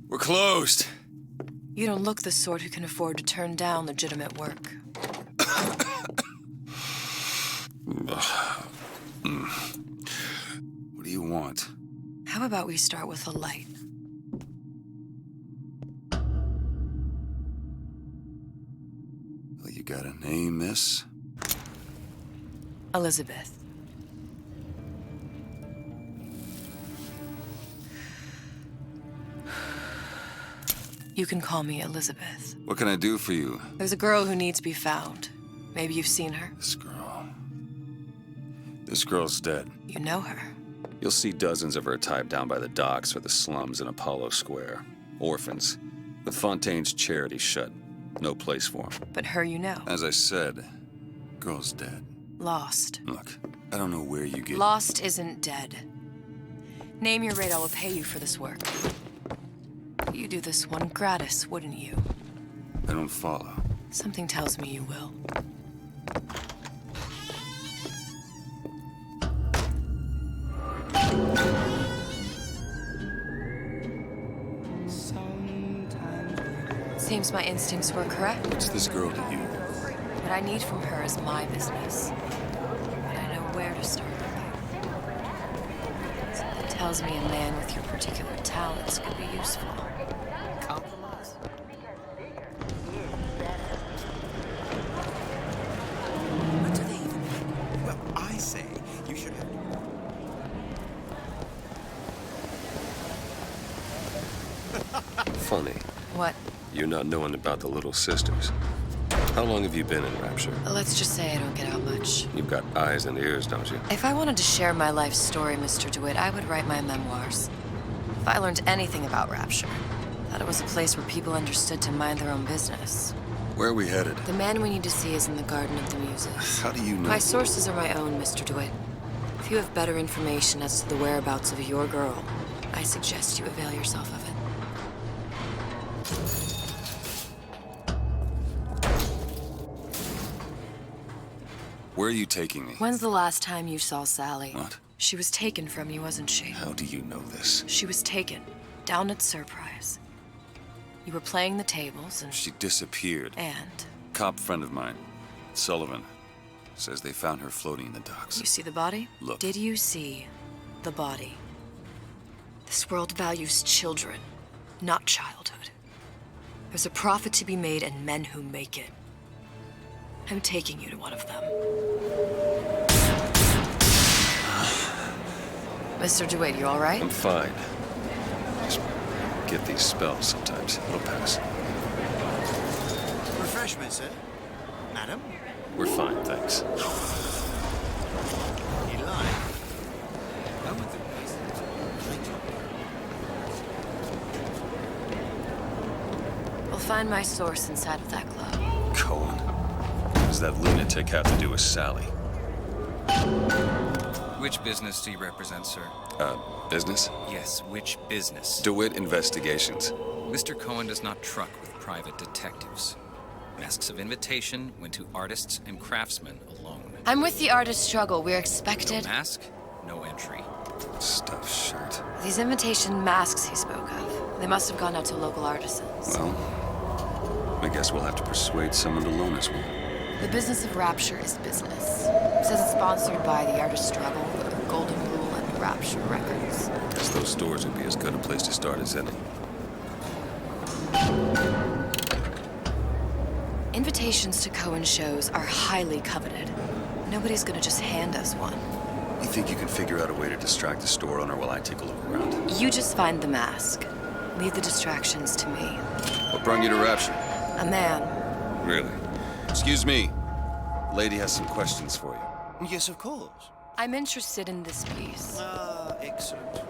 We're closed. You don't look the sort who can afford to turn down legitimate work. What do you want? How about we start with a light? Well, you got a name, miss? Elizabeth. You can call me Elizabeth. What can I do for you? There's a girl who needs to be found. Maybe you've seen her. This girl's dead. You know her. You'll see dozens of her tied down by the docks or the slums in Apollo Square. Orphans. With Fontaine's charity shut. No place for them. But her you know. As I said, girl's dead. Lost. Look, I don't know where you get... Lost isn't dead. Name your rate, I will pay you for this work. You'd do this one gratis, wouldn't you? I don't follow. Something tells me you will. Seems my instincts were correct. What's this girl to you? What I need from her is my business. But I know where to start looking. Something tells me a man with your particular talents could be useful. Compromise? What do they even mean? Well, I say you should have... Funny. What? You not knowing about the Little Sisters. How long have you been in Rapture? Let's just say I don't get out much. You've got eyes and ears, don't you? If I wanted to share my life story, Mr. DeWitt, I would write my memoirs. If I learned anything about Rapture, I thought it was a place where people understood to mind their own business. Where are we headed? The man we need to see is in the Garden of the Muses. How do you know? My sources are my own, Mr. DeWitt. If you have better information as to the whereabouts of your girl, I suggest you avail yourself of it. Where are you taking me? When's the last time you saw Sally? What? She was taken from you, wasn't she? How do you know this? She was taken, down at Surprise. You were playing the tables and... She disappeared. And? Cop friend of mine, Sullivan, says they found her floating in the docks. You see the body? Look. Did you see the body? This world values children, not childhood. There's a profit to be made and men who make it. I'm taking you to one of them. Mr. DeWitt, you all right? I'm fine. Just get these spells sometimes. It'll pass. Refreshment, sir. Madam? We're fine, thanks. Eli? I want the place. We'll find my source inside of that glove. Cohen. What does that lunatic have to do with Sally? Which business do you represent, sir? Business? Yes, which business? DeWitt Investigations. Mr. Cohen does not truck with private detectives. Masks of invitation went to artists and craftsmen alone. I'm with the artist struggle. We're expected... No mask, no entry. Stuffed shirt. These invitation masks he spoke of, they must have gone out to local artisans. Well, I guess we'll have to persuade someone to loan us one. The business of Rapture is business. It says it's sponsored by the Artist Struggle, the Golden Rule, and Rapture Records. Guess those stores would be as good a place to start as any. Invitations to Cohen shows are highly coveted. Nobody's gonna just hand us one. You think you can figure out a way to distract the store owner while I take a look around? You just find the mask. Leave the distractions to me. What brought you to Rapture? A man. Really? Excuse me. Lady has some questions for you. Yes, of course. I'm interested in this piece. Excellent. You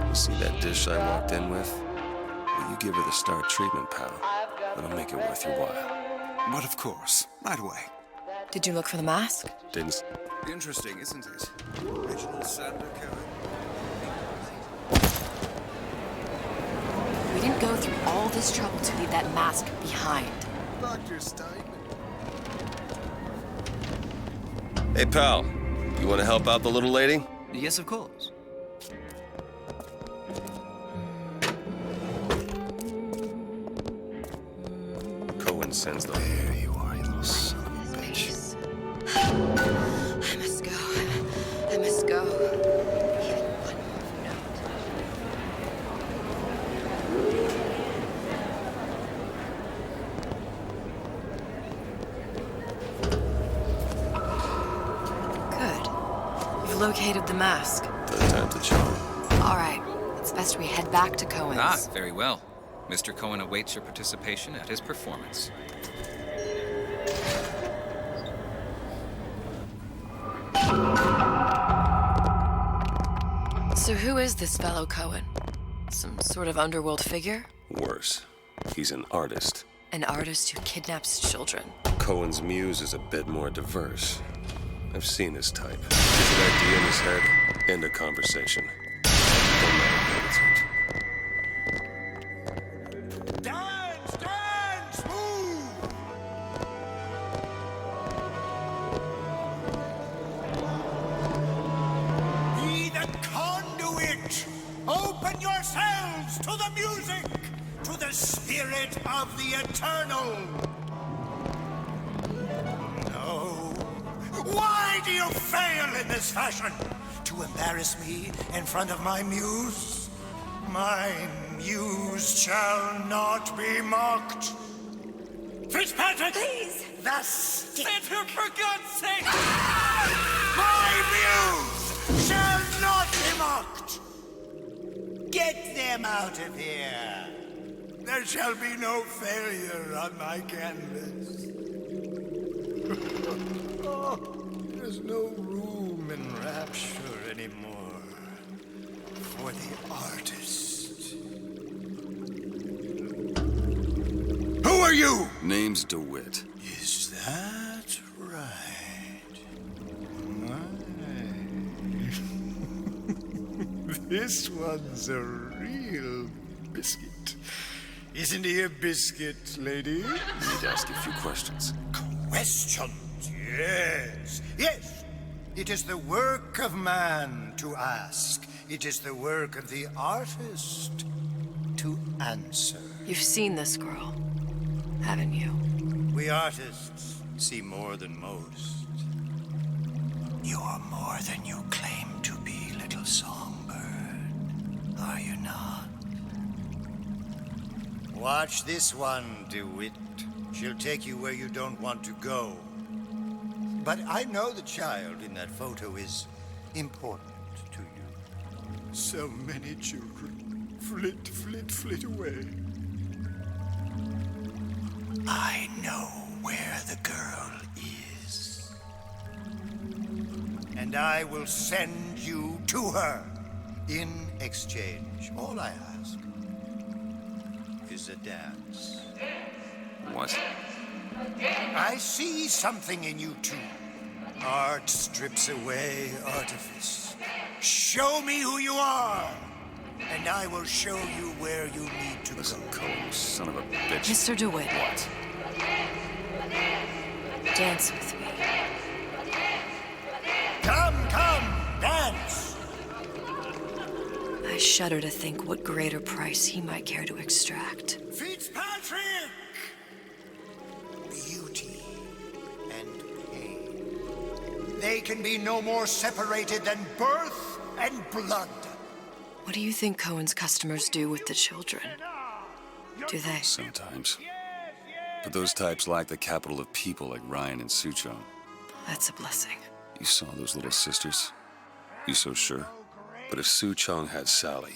can, You see that dish I walked in with? Well, you give her the star treatment, pal. That'll make it worth your while. But of course. Right away. Did you look for the mask? Didn't... Interesting, isn't it? Reginald Sander Cohen. We didn't go through all this trouble to leave that mask behind. Dr. Stein. Hey, pal. You want to help out the little lady? Yes, of course. Cohen sends the... There you are, you little son of a bitch. I must go. I must go. Even one note. Good. You've located the mask. Third time's the charm. All right. It's best we head back to Cohen's. Ah, very well. Mr. Cohen awaits your participation at his performance. So who is this fellow Cohen? Some sort of underworld figure? Worse. He's an artist. An artist who kidnaps children. Cohen's muse is a bit more diverse. I've seen his type. Gets an idea in his head, end of conversation. Don't let him meditate. Dance, dance, move! Be the conduit! Open yourselves to the music! To the spirit of the eternal! No. Why do you fail in this fashion? To embarrass me in front of my muse? My muse shall not be mocked. Fitzpatrick! Please! The stick! For God's sake! My muse shall not be mocked! Get them out of here! There shall be no failure on my canvas. There's no room in rapture anymore for the artist. Who are you? Name's DeWitt. Is that right? This one's a real biscuit. Isn't he a biscuit, lady? I need to ask you a few questions. Questions, yes. Yes. It is the work of man to ask. It is the work of the artist to answer. You've seen this girl, haven't you? We artists see more than most. You're more than you claim to be, little songbird. Are you not? Watch this one, DeWitt. She'll take you where you don't want to go. But I know the child in that photo is important to you. So many children flit, flit, flit away. I know where the girl is. And I will send you to her. In exchange, all I ask is a dance. What? I see something in you two. Art strips away artifice. Show me who you are, and I will show you where you need to Listen, go. Cohen, you son of a bitch. Mr. DeWitt. What? Dance with me. Come, dance! I shudder to think what greater price he might care to extract. Fitzpatrick! Beauty and pain. They can be no more separated than birth and blood. What do you think Cohen's customers do with the children? Do they? Sometimes. But those types lack the capital of people like Ryan and Suchong. That's a blessing. You saw those little sisters? You so sure? But if Suchong had Sally,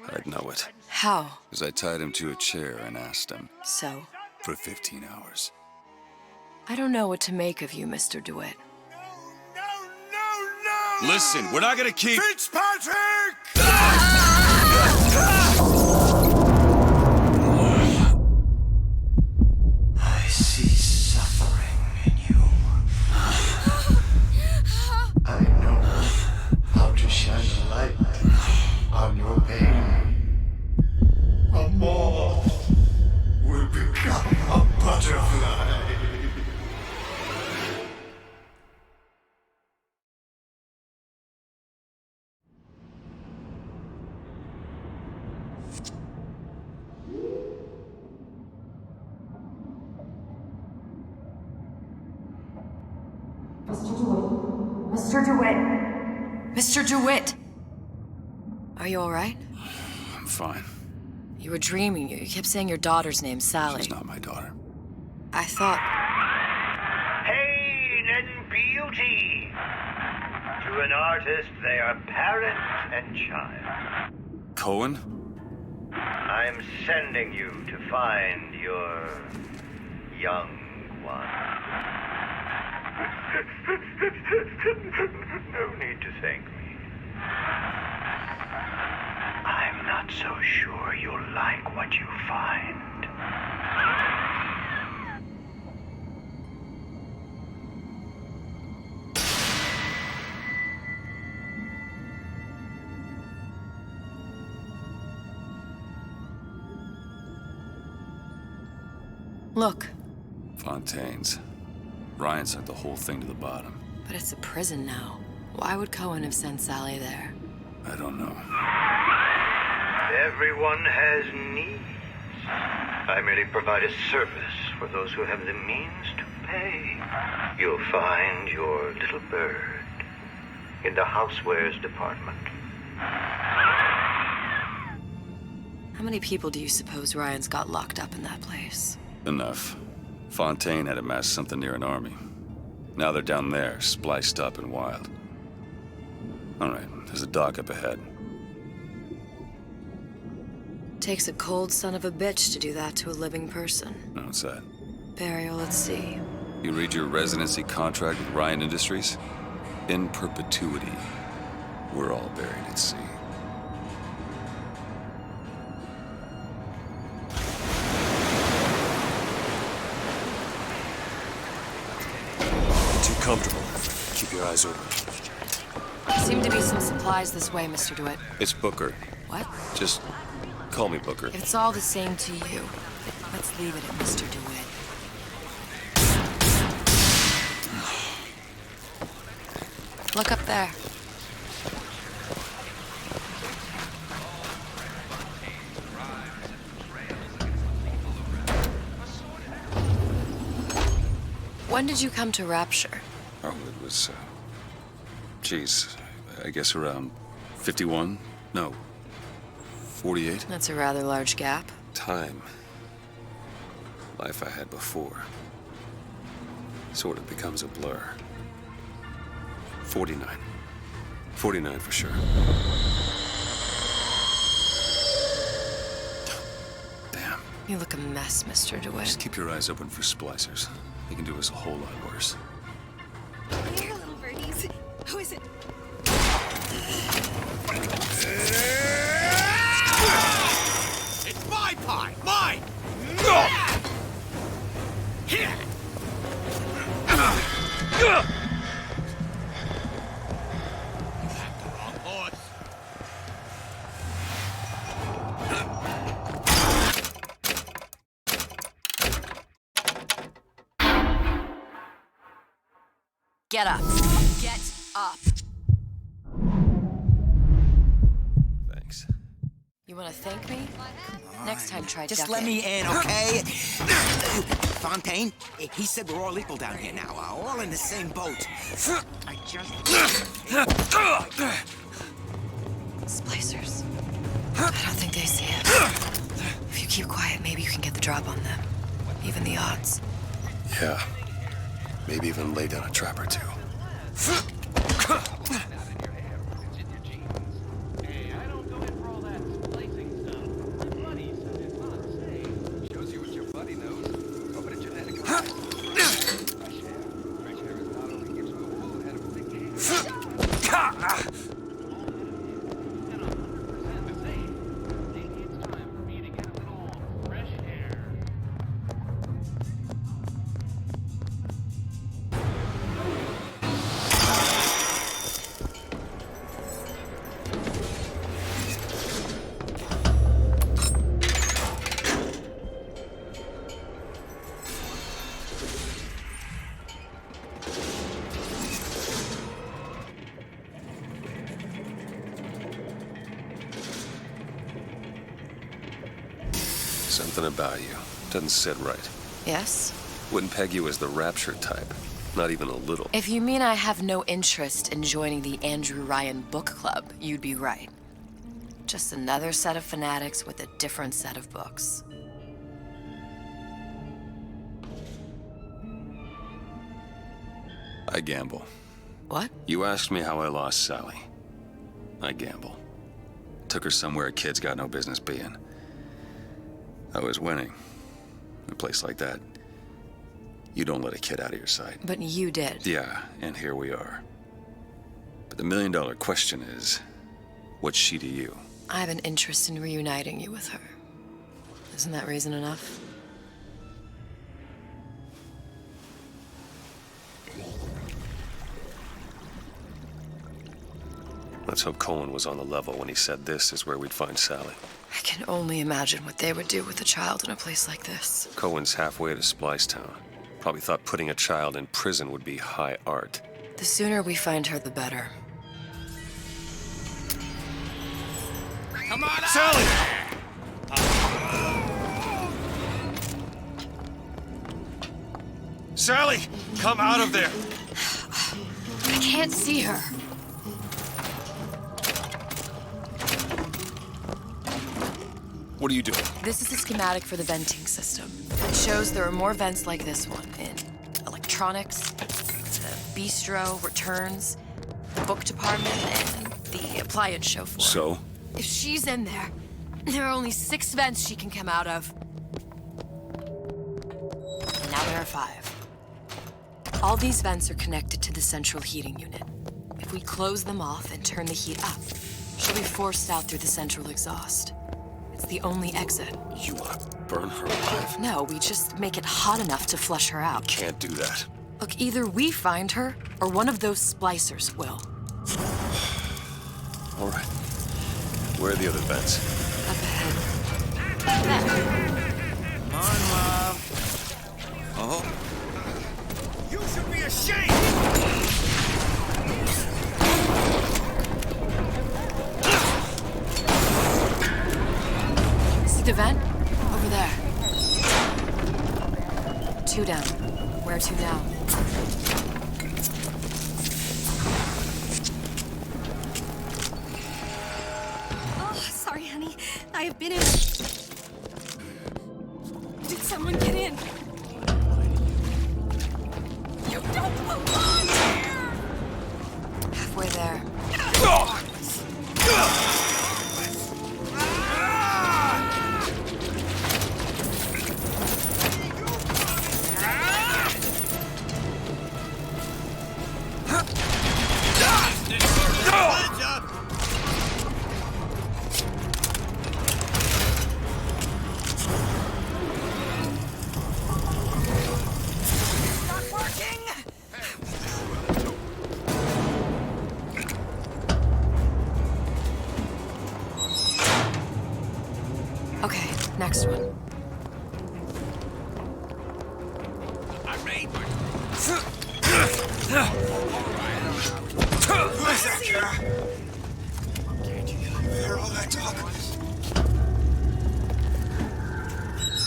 I'd know it. How? As I tied him to a chair and asked him So? for 15 hours. I don't know what to make of you, Mr. DeWitt. No! Listen, we're not gonna keep... Fitzpatrick! I see suffering in you. I know how to shine a light on your pain. A moth Mr. DeWitt! Mr. DeWitt! Are you alright? I'm fine. You were dreaming. You kept saying your daughter's name, Sally. She's not my daughter. I thought... Pain and beauty. To an artist, they are parent and child. Cohen? I'm sending you to find your young one. No need to thank me. I'm not so sure you'll like what you find. Look, Fontaine's. Ryan sent the whole thing to the bottom. but it's a prison now. Why would Cohen have sent Sally there? I don't know. Everyone has needs. I merely provide a service for those who have the means to pay. You'll find your little bird in the housewares department. How many people do you suppose Ryan's got locked up in that place? Enough. Fontaine had amassed something near an army. Now they're down there, spliced up and wild. All right, there's a dock up ahead. Takes a cold son of a bitch to do that to a living person. What's that? Burial at sea. You read your residency contract with Ryan Industries? In perpetuity, we're all buried at sea. Too comfortable. Keep your eyes open. Seem to be some supplies this way, Mr. DeWitt. It's Booker. What? Just call me Booker. If it's all the same to you, let's leave it at Mr. DeWitt. Look up there. When did you come to Rapture? Oh, it was, geez, I guess around 51? No, 48? That's a rather large gap. Time. Life I had before. Sort of becomes a blur. 49. 49 for sure. Damn. You look a mess, Mr. DeWitt. Just keep your eyes open for splicers. They can do us a whole lot worse. Here, little birdies. Who is it? It's my pie! Mine! Get up. Get up. Thanks. You want to thank me? Next time, try Just ducking. let me in, okay? Fontaine, he said we're all equal down here now, all in the same boat. I just... Splicers. I don't think they see it. If you keep quiet, maybe you can get the drop on them. Even the odds. Yeah. Maybe even lay down a trap or two. Something about you doesn't sit right. Yes? Wouldn't peg you as the Rapture type. Not even a little. If you mean I have no interest in joining the Andrew Ryan book club, you'd be right. Just another set of fanatics with a different set of books. I gamble. What? You asked me how I lost Sally. I gamble. Took her somewhere kids got no business being. I was winning. In a place like that, you don't let a kid out of your sight. But you did. Yeah, and here we are. But the million-dollar question is, what's she to you? I have an interest in reuniting you with her. Isn't that reason enough? Let's hope Cohen was on the level when he said this is where we'd find Sally. I can only imagine what they would do with a child in a place like this. Cohen's halfway to Splicetown. Probably thought putting a child in prison would be high art. The sooner we find her, the better. Come on Sally! Sally! Come out of there! I can't see her. What are you doing? This is a schematic for the venting system. It shows there are more vents like this one in electronics, the bistro, returns, the book department, and the appliance show floor. So? If she's in there, there are only 6 vents she can come out of. And now there are 5. All these vents are connected to the central heating unit. If we close them off and turn the heat up, she'll be forced out through the central exhaust. It's the only exit. You want to burn her alive? No, we just make it hot enough to flush her out. Can't do that. Look, either we find her, or one of those splicers will. All right. Where are the other vents? Up ahead. There. Come on, love. Oh. You should be ashamed! See the vent? Over there. 2 down. Where to now? Oh, sorry, honey. I have been in. Did someone get in? You don't belong here! Halfway there. Okay, next one. I made one. Who is that, Kara? Can't you hear all that talk?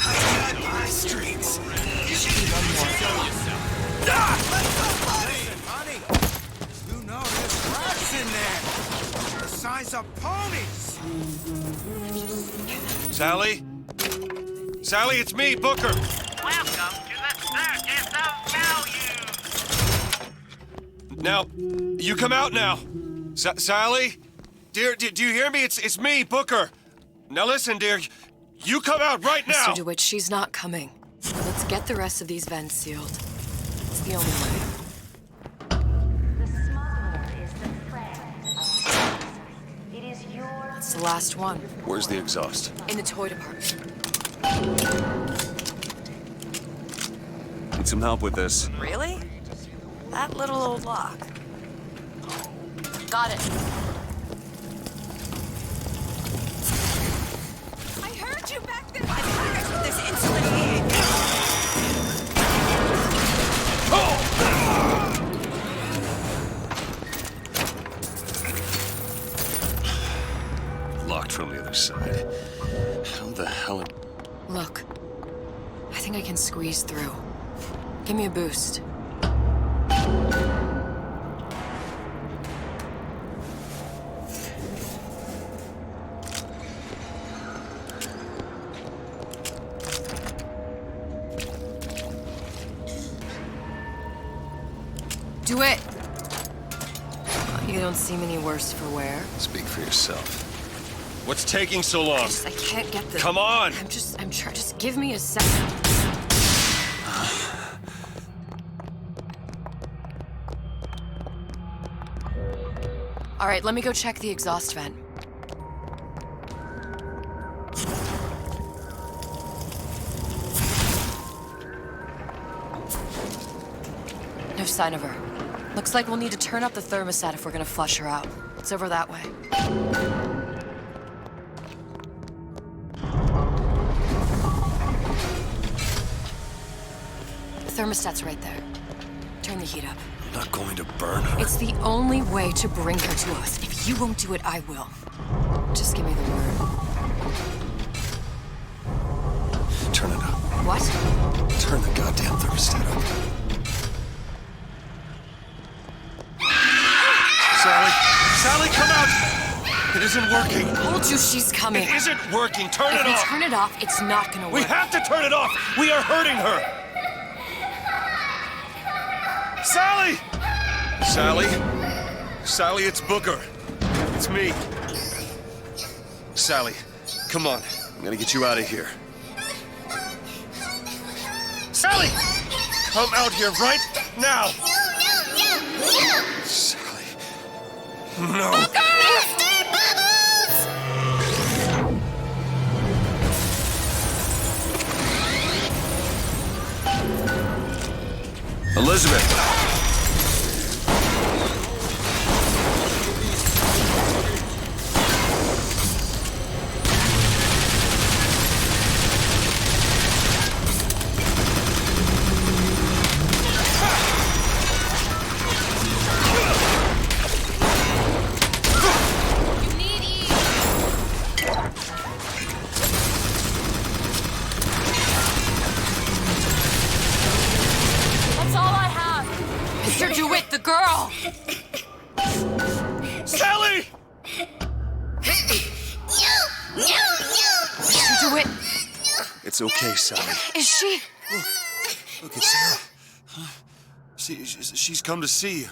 I got my streets. You should be one more. Honey, you know there's rats in there. They're the size of ponies. Sally? Sally, it's me, Booker. Welcome to the circus of value. Now, you come out now. Sally? Dear, do you hear me? It's me, Booker. Now listen, dear. You come out right now. Mr. DeWitt, she's not coming. Let's get the rest of these vents sealed. It's the only way. The smuggler is the friend of justice. It is your... It's the last one. Where's the exhaust? In the toy department. Need some help with this. Really? That little old lock. Got it. I heard you back there! I heard there's insulin here. Locked from the other side. How the hell? Look. I think I can squeeze through. Give me a boost. Do it! You don't seem any worse for wear. Speak for yourself. What's taking so long? I can't get the... Come on! I'm trying. Just give me a second. All right, let me go check the exhaust vent. No sign of her. Looks like we'll need to turn up the thermostat if we're gonna flush her out. It's over that way. The thermostat's right there. Turn the heat up. I'm not going to burn her. It's the only way to bring her to us. If you won't do it, I will. Just give me the word. Turn it up. What? Turn the goddamn thermostat up. Sally! Sally, come out! It isn't working. I told you she's coming. It isn't working. Turn If it we off. turn it off, it's not gonna work. We have to turn it off. We are hurting her. Sally! Sally? Sally, it's Booker. It's me. Sally, come on. I'm gonna get you out of here. Sally! Come out here right now! Sally. No. Elizabeth! Mr. DeWitt, the girl! Sally! Mr. DeWitt, It's okay, Sally. is she? Look, it's Sarah. Huh? She's come to see you.